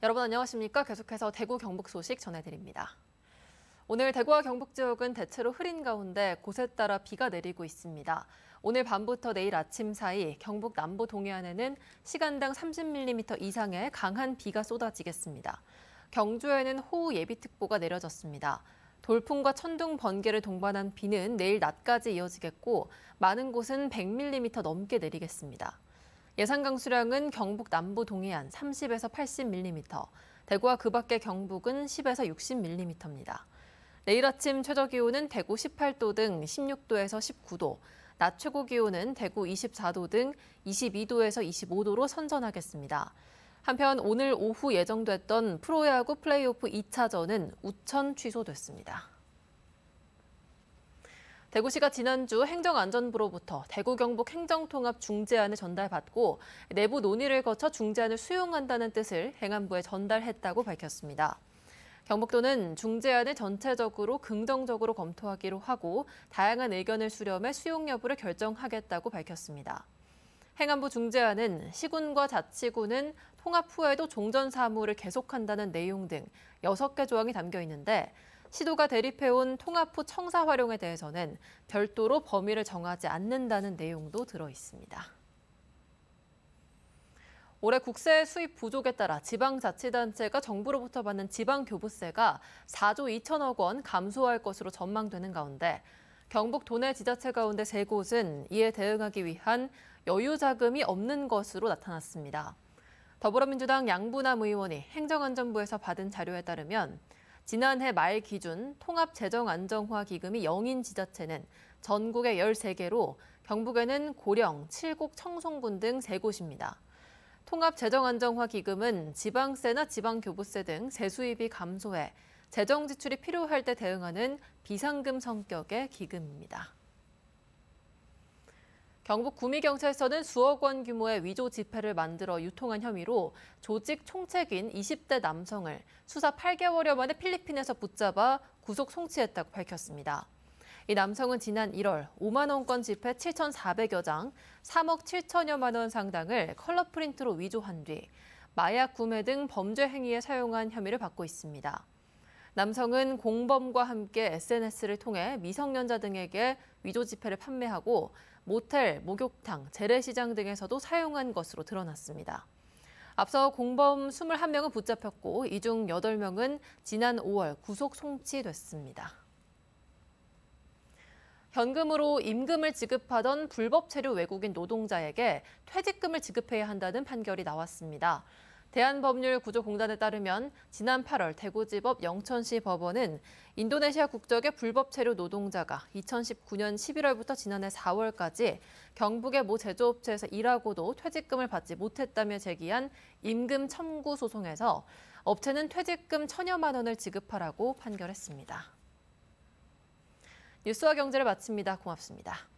여러분 안녕하십니까? 계속해서 대구 경북 소식 전해드립니다. 오늘 대구와 경북 지역은 대체로 흐린 가운데 곳에 따라 비가 내리고 있습니다. 오늘 밤부터 내일 아침 사이 경북 남부 동해안에는 시간당 30mm 이상의 강한 비가 쏟아지겠습니다. 경주에는 호우 예비특보가 내려졌습니다. 돌풍과 천둥, 번개를 동반한 비는 내일 낮까지 이어지겠고 많은 곳은 100mm 넘게 내리겠습니다. 예상 강수량은 경북 남부 동해안 30에서 80mm, 대구와 그 밖의 경북은 10에서 60mm입니다. 내일 아침 최저기온은 대구 18도 등 16도에서 19도, 낮 최고기온은 대구 24도 등 22도에서 25도로 선전하겠습니다. 한편 오늘 오후 예정됐던 프로야구 플레이오프 2차전은 우천 취소됐습니다. 대구시가 지난주 행정안전부로부터 대구 경북 행정통합 중재안을 전달받고 내부 논의를 거쳐 중재안을 수용한다는 뜻을 행안부에 전달했다고 밝혔습니다. 경북도는 중재안을 전체적으로 긍정적으로 검토하기로 하고 다양한 의견을 수렴해 수용 여부를 결정하겠다고 밝혔습니다. 행안부 중재안은 시군과 자치구는 통합 후에도 종전 사무를 계속한다는 내용 등 6개 조항이 담겨 있는데 시도가 대립해온 통합 후 청사 활용에 대해서는 별도로 범위를 정하지 않는다는 내용도 들어 있습니다. 올해 국세 수입 부족에 따라 지방자치단체가 정부로부터 받는 지방교부세가 4조 2천억 원 감소할 것으로 전망되는 가운데 경북 도내 지자체 가운데 3곳은 이에 대응하기 위한 여유 자금이 없는 것으로 나타났습니다. 더불어민주당 양부남 의원이 행정안전부에서 받은 자료에 따르면 지난해 말 기준 통합재정안정화기금이 0인 지자체는 전국에 13개로 경북에는 고령, 칠곡, 청송군 등 3곳입니다. 통합재정안정화기금은 지방세나 지방교부세 등 세수입이 감소해 재정 지출이 필요할 때 대응하는 비상금 성격의 기금입니다. 경북 구미경찰서는 수억 원 규모의 위조 지폐를 만들어 유통한 혐의로 조직 총책인 20대 남성을 수사 8개월여 만에 필리핀에서 붙잡아 구속 송치했다고 밝혔습니다. 이 남성은 지난 1월 5만 원권 지폐 7,400여 장, 3억 7천여만 원 상당을 컬러 프린트로 위조한 뒤 마약 구매 등 범죄 행위에 사용한 혐의를 받고 있습니다. 남성은 공범과 함께 SNS를 통해 미성년자 등에게 위조 지폐를 판매하고 모텔, 목욕탕, 재래시장 등에서도 사용한 것으로 드러났습니다. 앞서 공범 21명은 붙잡혔고 이 중 8명은 지난 5월 구속 송치됐습니다. 현금으로 임금을 지급하던 불법 체류 외국인 노동자에게 퇴직금을 지급해야 한다는 판결이 나왔습니다. 대한법률구조공단에 따르면 지난 8월 대구지법 영천시 법원은 인도네시아 국적의 불법 체류 노동자가 2019년 11월부터 지난해 4월까지 경북의 모 제조업체에서 일하고도 퇴직금을 받지 못했다며 제기한 임금 청구 소송에서 업체는 퇴직금 1,000여만 원을 지급하라고 판결했습니다. 뉴스와 경제를 마칩니다. 고맙습니다.